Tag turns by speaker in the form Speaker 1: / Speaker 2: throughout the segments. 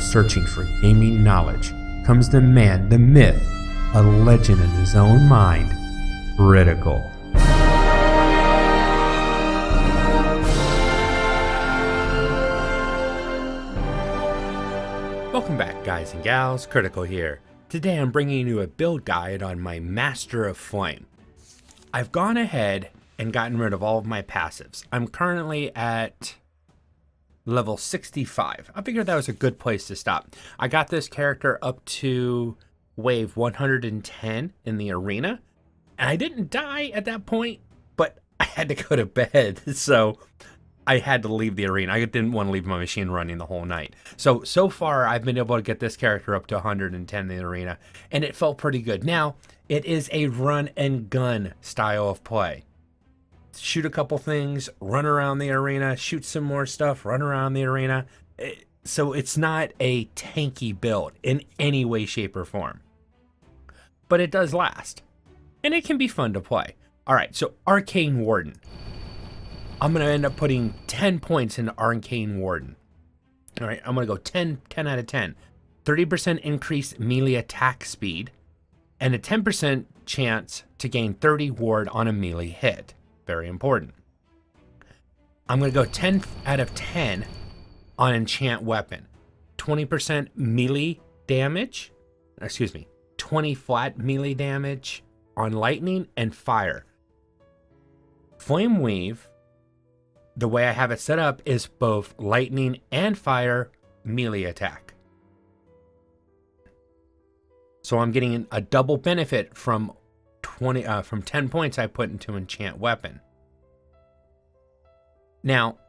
Speaker 1: searching for gaming knowledge comes the man, the myth, a legend in his own mind, Critical. Welcome back, guys and gals, Critical here. Today I'm bringing you a build guide on my Master of Flame. I've gone ahead and gotten rid of all of my passives. I'm currently at level 65. I figured that was a good place to stop. I got this character up to wave 110 in the arena, and I didn't die at that point, but I had to go to bed, so I had to leave the arena. I didn't want to leave my machine running the whole night. So far, I've been able to get this character up to 110 in the arena, and it felt pretty good. Now, it is a run and gun style of play. Shoot a couple things, run around the arena, shoot some more stuff, run around the arena. So it's not a tanky build in any way, shape, or form. But it does last. And it can be fun to play. Alright, so Arcane Warden. I'm going to end up putting 10 points into Arcane Warden. Alright, I'm going to go 10 out of 10. 30% increased melee attack speed. And a 10% chance to gain 30 ward on a melee hit. Very important. I'm going to go 10 out of 10 on Enchant Weapon. 20% melee damage. Excuse me. 20 flat melee damage on lightning and fire. Flame Weave, the way I have it set up, is both lightning and fire melee attack. So I'm getting a double benefit from 10 points I put into Enchant Weapon. Now,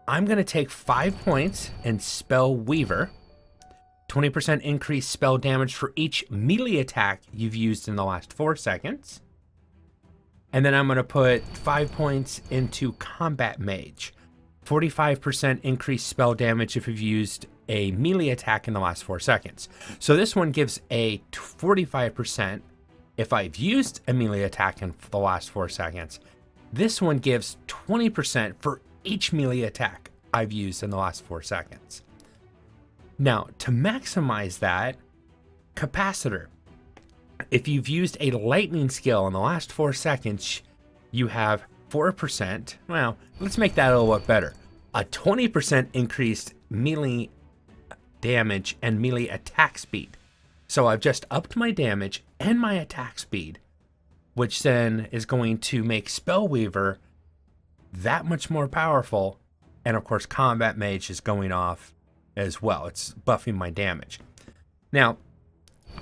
Speaker 1: I'm going to take 5 points in Spell Weaver. 20% increased spell damage for each melee attack you've used in the last 4 seconds. And then I'm going to put 5 points into Combat Mage. 45% increased spell damage if you've used a melee attack in the last 4 seconds. So this one gives a 45% if I've used a melee attack in the last 4 seconds. This one gives 20% for each melee attack I've used in the last 4 seconds. Now, to maximize that, Capacitor. If you've used a lightning skill in the last 4 seconds, you have 4%. Well, let's make that a little bit better. A 20% increased melee damage and melee attack speed. So I've just upped my damage and my attack speed, which then is going to make Spellweaver that much more powerful. And of course, Combat Mage is going off as well. It's buffing my damage. Now,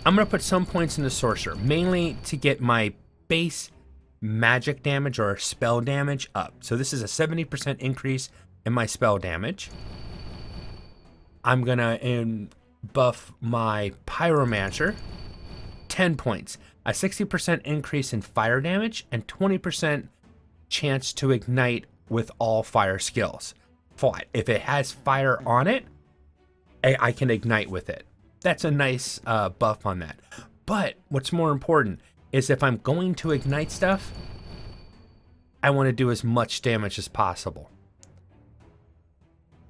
Speaker 1: I'm going to put some points into Sorcerer, mainly to get my base magic damage or spell damage up. So this is a 70% increase in my spell damage. I'm going to buff my Pyromancer, 10 points. A 60% increase in fire damage and 20% chance to ignite with all fire skills. Flat. If it has fire on it, I can ignite with it. That's a nice buff on that. But what's more important is if I'm going to ignite stuff, I want to do as much damage as possible.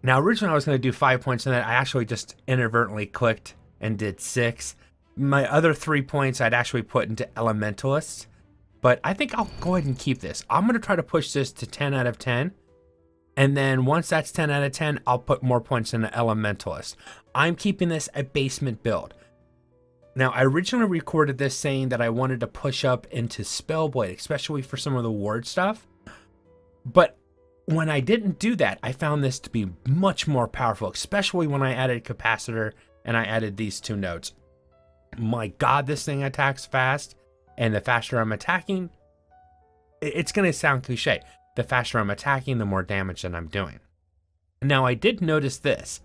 Speaker 1: Now, originally I was going to do 5 points on that. I actually just inadvertently clicked and did 6. My other 3 points I'd actually put into Elementalist, but I think I'll go ahead and keep this. I'm going to try to push this to 10 out of 10. And then once that's 10 out of 10, I'll put more points into Elementalist. I'm keeping this a basement build. Now, I originally recorded this saying that I wanted to push up into Spellblade, especially for some of the ward stuff. But when I didn't do that, I found this to be much more powerful, especially when I added Capacitor and I added these 2 nodes. My God, this thing attacks fast, and the faster I'm attacking, it's going to sound cliche. The faster I'm attacking, the more damage that I'm doing. Now, I did notice this.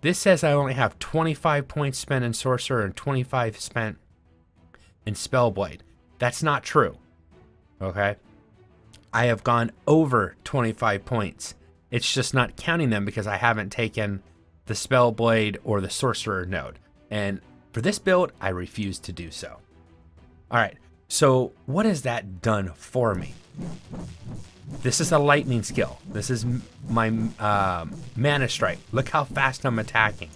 Speaker 1: This says I only have 25 points spent in Sorcerer and 25 spent in Spellblade. That's not true. Okay? I have gone over 25 points. It's just not counting them because I haven't taken the Spellblade or the Sorcerer node. And for this build, I refuse to do so. Alright, so what has that done for me? This is a lightning skill. This is my Mana Strike. Look how fast I'm attacking.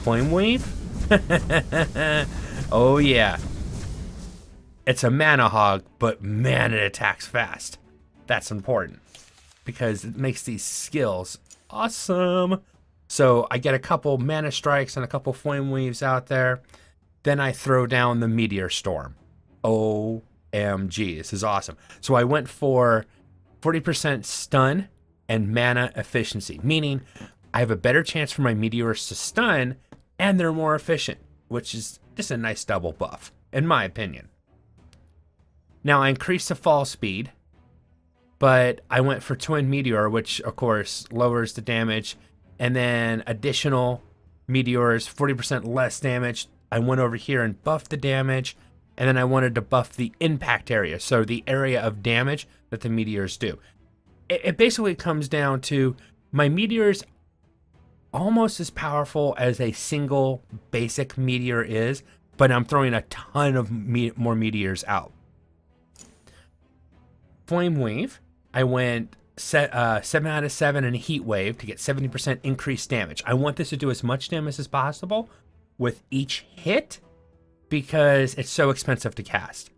Speaker 1: Flame Weave? Oh yeah. It's a mana hog, but man, it attacks fast. That's important because it makes these skills awesome. So I get a couple mana strikes and a couple flame weaves out there. Then I throw down the meteor storm. OMG, this is awesome. So I went for 40% stun and mana efficiency, meaning I have a better chance for my meteors to stun and they're more efficient, which is just a nice double buff, in my opinion. Now I increased the fall speed, but I went for Twin Meteor, which of course lowers the damage, and then additional meteors, 40% less damage. I went over here and buffed the damage, and then I wanted to buff the impact area, so the area of damage that the meteors do. It basically comes down to my meteors almost as powerful as a single basic meteor is, but I'm throwing a ton of more meteors out. Flame Wave, I went 7 out of 7 in a Heat Wave to get 70% increased damage. I want this to do as much damage as possible with each hit because it's so expensive to cast.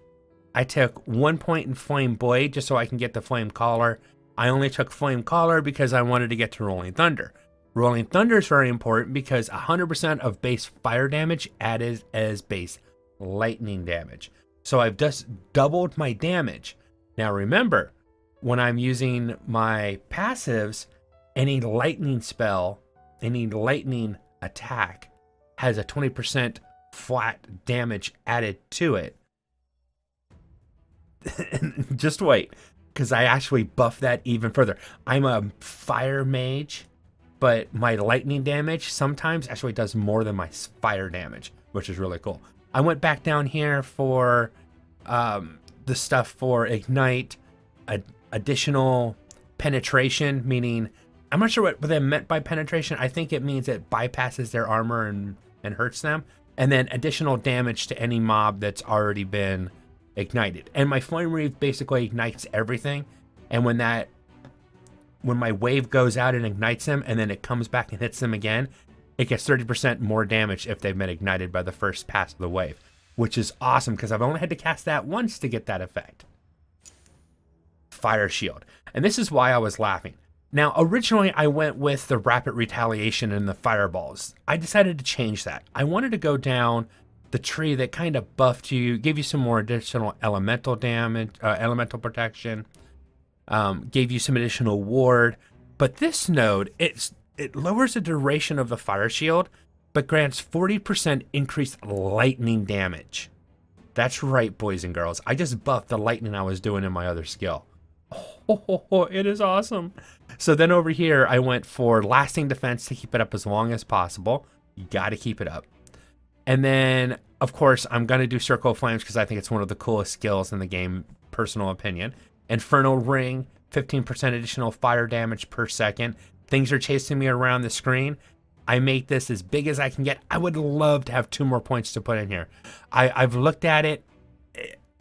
Speaker 1: I took 1 point in Flame Blade just so I can get the Flame Collar. I only took Flame Collar because I wanted to get to Rolling Thunder. Rolling Thunder is very important because 100% of base fire damage added as base lightning damage. So I've just doubled my damage. Now remember, when I'm using my passives, any lightning spell, any lightning attack has a 20% flat damage added to it. Just wait, because I actually buff that even further. I'm a fire mage, but my lightning damage sometimes actually does more than my fire damage, which is really cool. I went back down here for the stuff for Ignite, additional penetration, meaning, I'm not sure what they meant by penetration. I think it means it bypasses their armor and hurts them. And then additional damage to any mob that's already been ignited. And my Flame Reeve basically ignites everything. And when my wave goes out and ignites them, and then it comes back and hits them again, it gets 30% more damage if they've been ignited by the first pass of the wave, which is awesome because I've only had to cast that once to get that effect. Fire Shield. And this is why I was laughing. Now, originally I went with the Rapid Retaliation and the Fireballs. I decided to change that. I wanted to go down the tree that kind of buffed you, gave you some more additional elemental damage, elemental protection, gave you some additional ward. But this node, it lowers the duration of the Fire Shield, but grants 40% increased lightning damage. That's right, boys and girls. I just buffed the lightning I was doing in my other skill. Oh, it is awesome. So then over here, I went for Lasting Defense to keep it up as long as possible. You got to keep it up. And then, of course, I'm going to do Circle of Flames because I think it's one of the coolest skills in the game, personal opinion. Infernal Ring, 15% additional fire damage per second. Things are chasing me around the screen. I make this as big as I can get. I would love to have 2 more points to put in here. I've looked at it.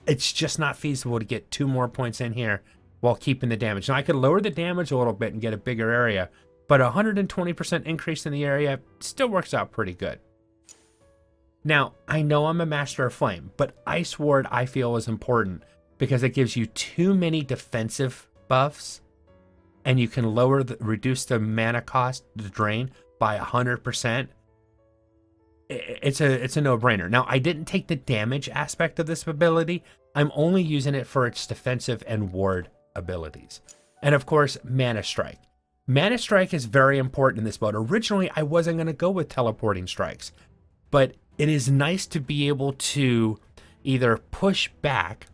Speaker 1: It's just not feasible to get 2 more points in here while keeping the damage. Now, I could lower the damage a little bit and get a bigger area, but 120% increase in the area still works out pretty good. Now, I know I'm a Master of Flame, but Ice Ward I feel is important because it gives you too many defensive buffs, and you can reduce the mana cost, the drain, by 100%. It's a no-brainer. Now, I didn't take the damage aspect of this ability. I'm only using it for its defensive and ward abilities. And of course, Mana Strike. Mana Strike is very important in this build. Originally, I wasn't going to go with teleporting strikes, but it is nice to be able to either push back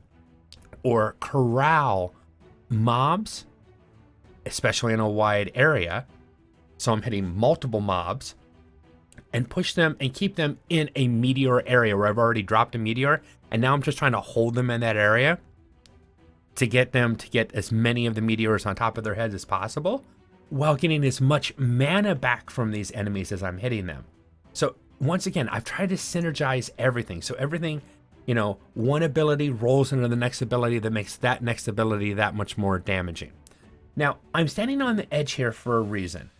Speaker 1: or corral mobs, especially in a wide area. So I'm hitting multiple mobs and push them and keep them in a meteor area where I've already dropped a meteor. And now I'm just trying to hold them in that area to get them to get as many of the meteors on top of their heads as possible while getting as much mana back from these enemies as I'm hitting them. So once again, I've tried to synergize everything. So everything, you know, one ability rolls into the next ability that makes that next ability that much more damaging. Now, I'm standing on the edge here for a reason.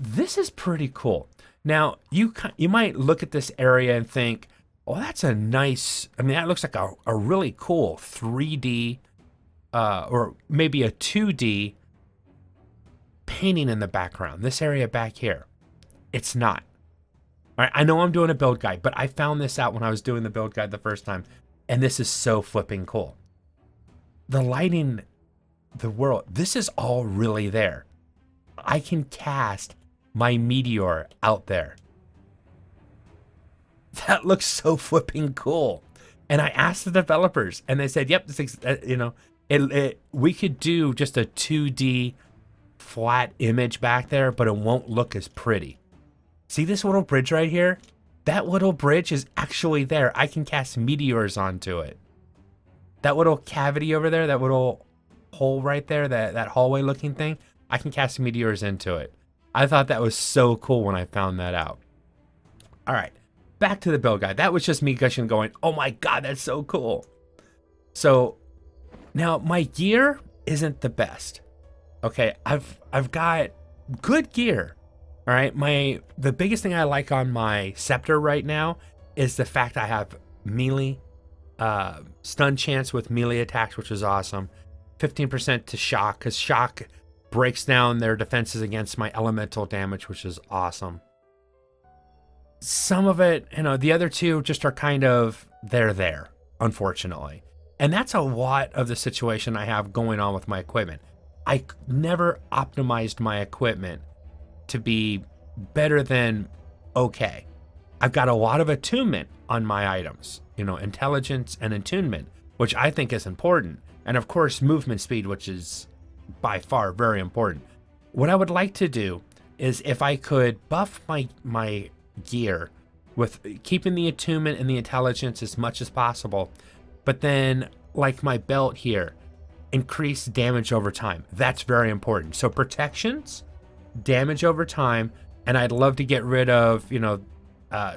Speaker 1: This is pretty cool. Now, you might look at this area and think, oh, that's a nice, I mean, that looks like a really cool 3D or maybe a 2D painting in the background. This area back here. It's not. All right, I know I'm doing a build guide, but I found this out when I was doing the build guide the first time, and this is so flipping cool. The lighting, the world, this is all really there. I can cast my meteor out there. That looks so flipping cool. And I asked the developers, and they said, "Yep, this you know, we could do just a 2D flat image back there, but it won't look as pretty." See this little bridge right here? That little bridge is actually there. I can cast meteors onto it. That little cavity over there, that little hole right there, that hallway looking thing, I can cast meteors into it. I thought that was so cool when I found that out. All right, back to the build guide. That was just me gushing going, oh my God, that's so cool. So now my gear isn't the best. Okay, I've got good gear. All right, the biggest thing I like on my scepter right now is the fact I have melee stun chance with melee attacks, which is awesome. 15% to shock, because shock breaks down their defenses against my elemental damage, which is awesome. Some of it, you know, the other two just are kind of, they're there, unfortunately. And that's a lot of the situation I have going on with my equipment. I never optimized my equipment to be better than okay. I've got a lot of attunement on my items, you know, intelligence and attunement, which I think is important. And of course, movement speed, which is by far very important. What I would like to do is if I could buff my gear with keeping the attunement and the intelligence as much as possible, but then like my belt here, increase damage over time. That's very important. So protections, damage over time, and I'd love to get rid of, you know,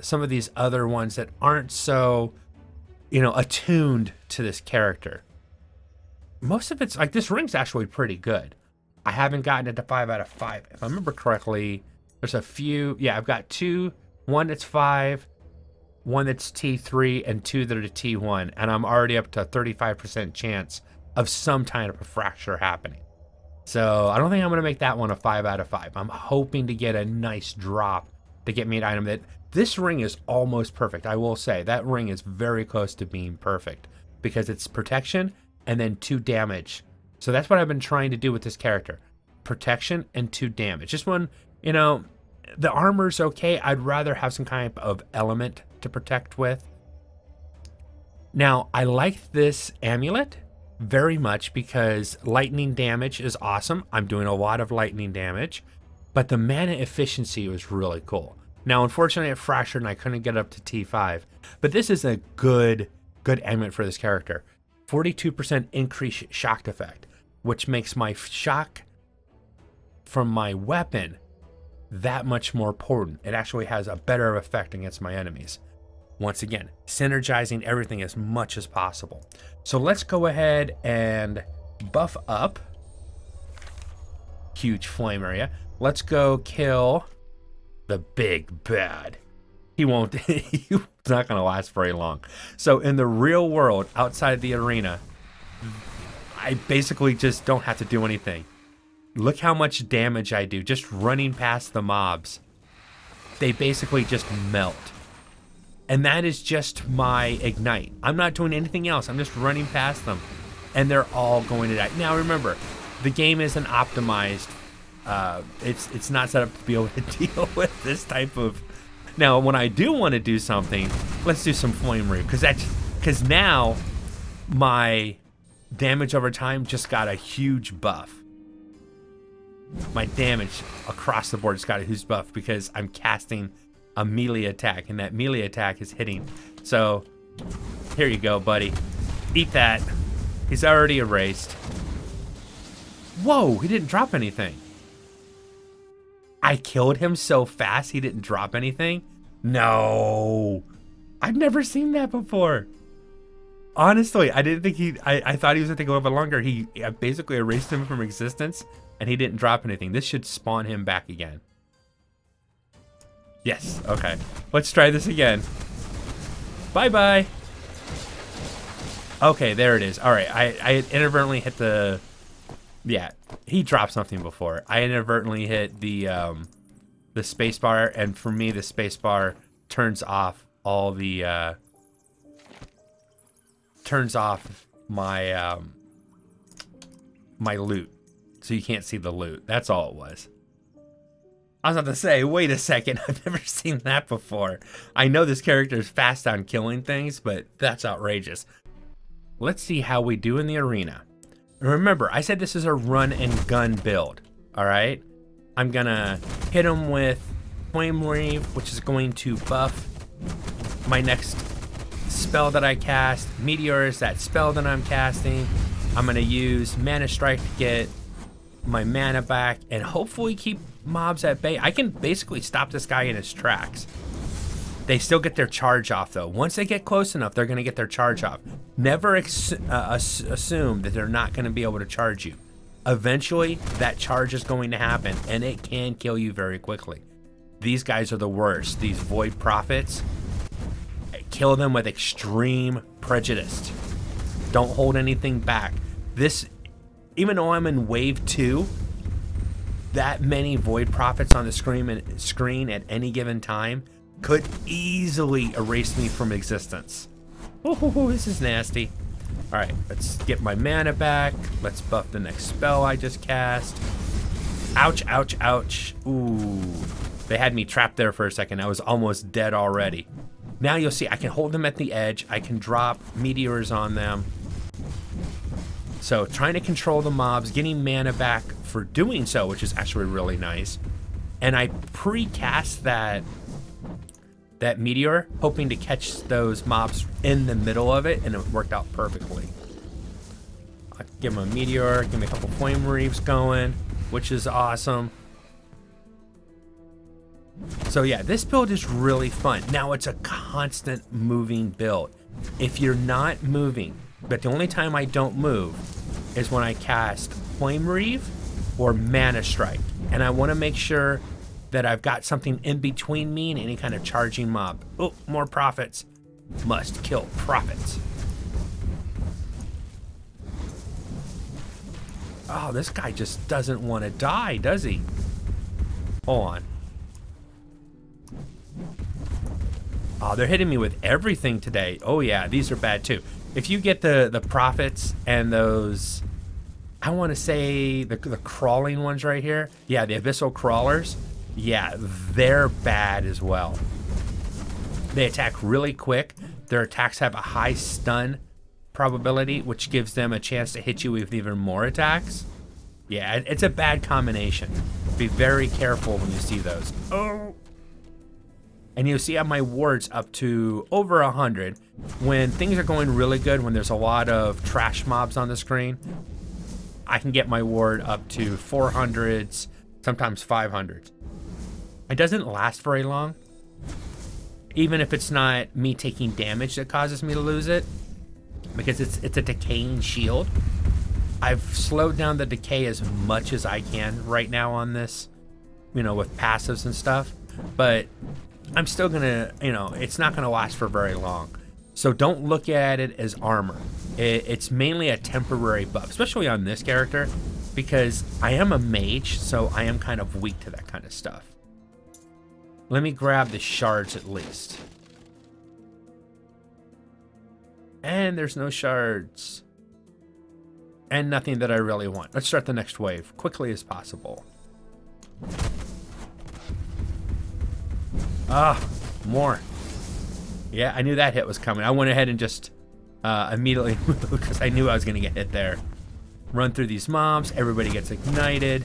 Speaker 1: some of these other ones that aren't so, you know, attuned to this character. Most of it's like, this ring's actually pretty good. I haven't gotten it to 5 out of 5. If I remember correctly, there's a few, yeah, I've got two, one that's 5, one that's T3, and 2 that are T1, and I'm already up to 35% chance of some kind of a fracture happening. So I don't think I'm going to make that one a 5 out of 5. I'm hoping to get a nice drop to get me an item that, this ring is almost perfect. I will say that ring is very close to being perfect because it's protection and then 2 damage. So that's what I've been trying to do with this character. Protection and 2 damage. Just one, you know, the armor's okay. I'd rather have some kind of element to protect with. Now, I like this amulet very much because lightning damage is awesome. I'm doing a lot of lightning damage, but the mana efficiency was really cool. Now, unfortunately, it fractured and I couldn't get up to T5, but this is a good amulet for this character. 42% increased shock effect, which makes my shock from my weapon that much more potent. It actually has a better effect against my enemies. Once again, synergizing everything as much as possible. So let's go ahead and buff up. Huge flame area. Let's go kill the big bad. He won't, he's not going to last very long. So in the real world, outside the arena, I basically just don't have to do anything. Look how much damage I do just running past the mobs. They basically just melt. And that is just my ignite. I'm not doing anything else. I'm just running past them. And they're all going to die. Now remember, the game isn't optimized. It's not set up to be able to deal with this type of... Now, when I do want to do something, let's do some flame reap. Because now my damage over time just got a huge buff. My damage across the board just got a huge buff because I'm casting a melee attack, and that melee attack is hitting. So here you go, buddy. Eat that. He's already erased. Whoa, he didn't drop anything. I killed him so fast he didn't drop anything? No. I've never seen that before. Honestly, I didn't think I thought he was going to go a little bit longer. I basically erased him from existence and he didn't drop anything. This should spawn him back again. Yes, okay. Let's try this again. Bye-bye. Okay, there it is. All right, I inadvertently hit the... Yeah, he dropped something before. I inadvertently hit the spacebar, and for me, the spacebar turns off all the... turns off my my loot, so you can't see the loot. That's all it was. I was about to say, wait a second, I've never seen that before. I know this character is fast on killing things, but that's outrageous. Let's see how we do in the arena. And remember, I said this is a run and gun build, all right? I'm gonna hit him with Flame Reave, which is going to buff my next spell that I cast. Meteor is that spell that I'm casting. I'm gonna use Mana Strike to get my mana back and hopefully keep mobs at bay. I can basically stop this guy in his tracks. They still get their charge off though. Once they get close enough, they're gonna get their charge off. Never assume that they're not gonna be able to charge you. Eventually, that charge is going to happen and it can kill you very quickly. These guys are the worst. These Void Prophets, kill them with extreme prejudice. Don't hold anything back. This, even though I'm in wave 2, that many Void Prophets on the screen at any given time could easily erase me from existence. Oh, this is nasty. All right, let's get my mana back. Let's buff the next spell I just cast. Ouch, ouch, ouch. Ooh, they had me trapped there for a second. I was almost dead already. Now you'll see I can hold them at the edge. I can drop meteors on them. So trying to control the mobs, getting mana back for doing so, which is actually really nice. And I pre-cast that meteor, hoping to catch those mobs in the middle of it, and it worked out perfectly. I give him a meteor, give me a couple Flame Reaves going, which is awesome. So yeah, this build is really fun. Now it's a constant moving build. If you're not moving, but the only time I don't move is when I cast Flame Reave or Mana Strike. And I want to make sure that I've got something in between me and any kind of charging mob. Oh, more prophets. Must kill prophets. Oh, this guy just doesn't want to die, does he? Hold on. Oh, they're hitting me with everything today. Oh yeah, these are bad too. If you get the prophets and those, I want to say the crawling ones right here. Yeah, the abyssal crawlers. Yeah, they're bad as well. They attack really quick. Their attacks have a high stun probability, which gives them a chance to hit you with even more attacks. Yeah, it's a bad combination. Be very careful when you see those. Oh. And you'll see my wards up to over 100. When things are going really good, when there's a lot of trash mobs on the screen, I can get my ward up to 400s, sometimes 500s. It doesn't last very long. Even if it's not me taking damage that causes me to lose it, because it's a decaying shield. I've slowed down the decay as much as I can right now on this, you know, with passives and stuff. But I'm still gonna, you know, it's not gonna last for very long. So don't look at it as armor. It's mainly a temporary buff, especially on this character, because I am a mage, so I am kind of weak to that kind of stuff. Let me grab the shards at least. And there's no shards. And nothing that I really want. Let's start the next wave quickly as possible. Ah, more. Yeah, I knew that hit was coming. I went ahead and just immediately moved because I knew I was going to get hit there. Run through these mobs. Everybody gets ignited.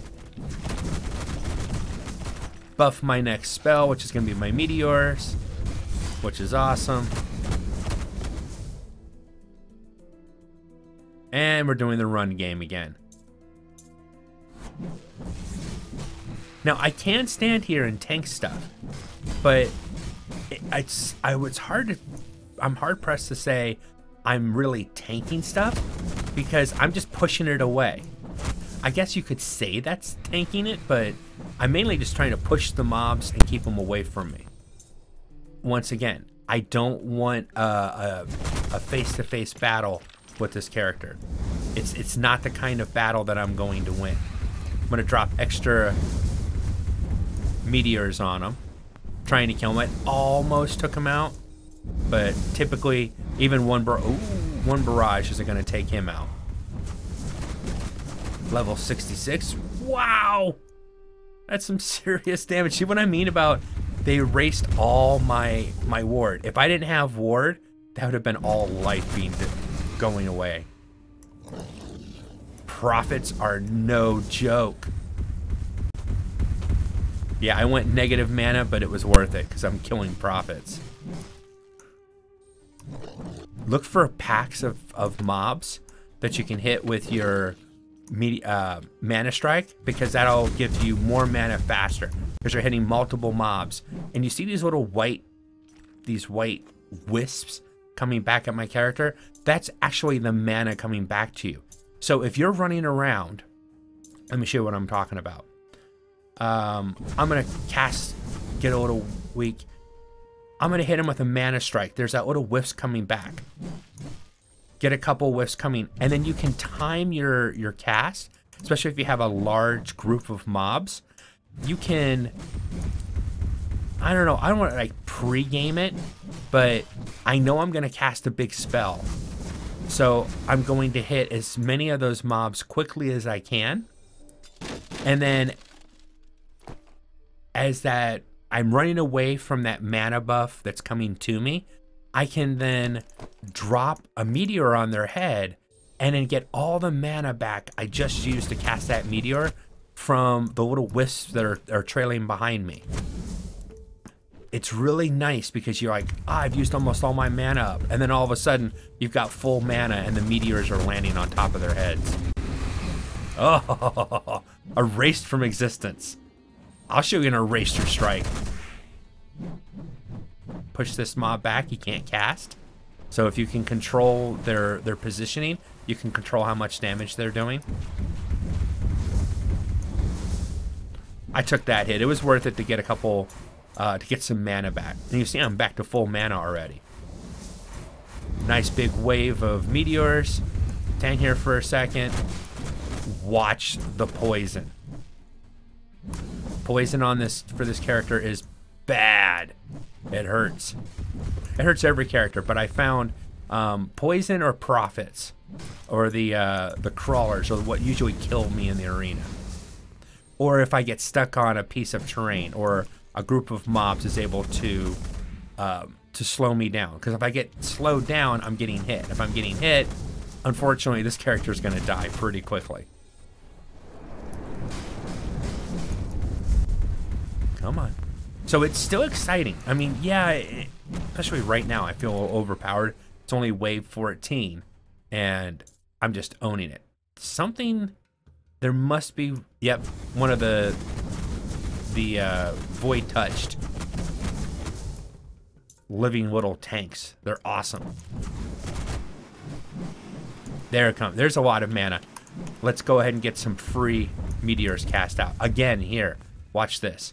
Speaker 1: Buff my next spell, which is going to be my meteors, which is awesome. And we're doing the run game again. Now, I can stand here and tank stuff, but I'm hard pressed to say I'm really tanking stuff because I'm just pushing it away. I guess you could say that's tanking it, but I'm mainly just trying to push the mobs and keep them away from me. Once again, I don't want a face-to-face battle with this character. It's not the kind of battle that I'm going to win. I'm going to drop extra meteors on him, trying to kill him. I almost took him out, but typically even one barrage isn't going to take him out. Level 66. Wow! That's some serious damage. See what I mean about they erased all my ward. If I didn't have ward, that would have been all life being going away. Profits are no joke. Yeah, I went negative mana, but it was worth it because I'm killing profits. Look for packs of mobs that you can hit with your mana strike, because that'll give you more mana faster because you're hitting multiple mobs. And you see these little white wisps coming back at my character? That's actually the mana coming back to you. So if you're running around, let me show you what I'm talking about. I'm gonna get a little weak. I'm gonna hit him with a mana strike. There's that little whiffs coming back. Get a couple whiffs coming, and then you can time your cast, especially if you have a large group of mobs. You can, I don't know, I don't want to like pre-game it, but I know I'm gonna cast a big spell. So I'm going to hit as many of those mobs quickly as I can. And then as that I'm running away from that mana buff that's coming to me, I can then drop a meteor on their head and then get all the mana back I just used to cast that meteor from the little wisps that are trailing behind me. It's really nice because you're like, I've used almost all my mana up. And then all of a sudden, you've got full mana and the meteors are landing on top of their heads. Oh, erased from existence. I'll show you an eraser strike. Push this mob back, you can't cast. So if you can control their positioning, you can control how much damage they're doing. I took that hit. It was worth it to get a couple... to get some mana back. And you see I'm back to full mana already. Nice big wave of meteors. Stand here for a second. Watch the poison. Poison on this for this character is bad. It hurts. It hurts every character, but I found poison or profits or the crawlers are what usually kill me in the arena. Or if I get stuck on a piece of terrain, or a group of mobs is able to slow me down. Because if I get slowed down, I'm getting hit. If I'm getting hit, unfortunately, this character is going to die pretty quickly. Come on. So it's still exciting. I mean, yeah, especially right now, I feel a little overpowered. It's only wave 14, and I'm just owning it. Something, there must be, yep, one of the void touched living little tanks. They're awesome. There it comes. There's a lot of mana. Let's go ahead and get some free meteors cast out. Again, here, watch this.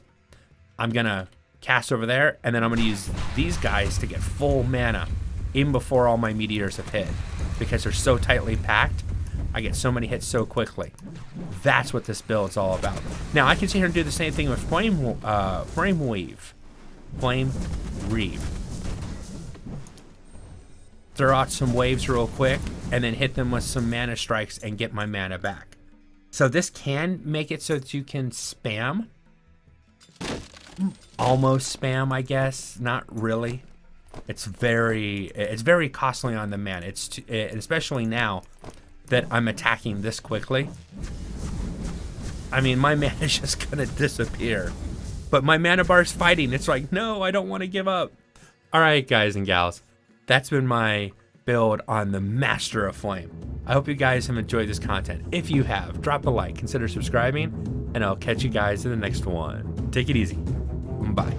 Speaker 1: I'm gonna cast over there, and then I'm gonna use these guys to get full mana even before all my meteors have hit, because they're so tightly packed. I get so many hits so quickly. That's what this build's all about. Now I can sit here and do the same thing with Flame Reave. Throw out some waves real quick, and then hit them with some mana strikes and get my mana back. So this can make it so that you can spam. Almost spam, I guess. Not really. It's very costly on the mana. Especially now that I'm attacking this quickly. I mean, my mana is just gonna disappear. But my mana bar's fighting. It's like, no, I don't want to give up. Alright, guys and gals. That's been my build on the Master of Flame. I hope you guys have enjoyed this content. If you have, drop a like, consider subscribing, and I'll catch you guys in the next one. Take it easy. Bye.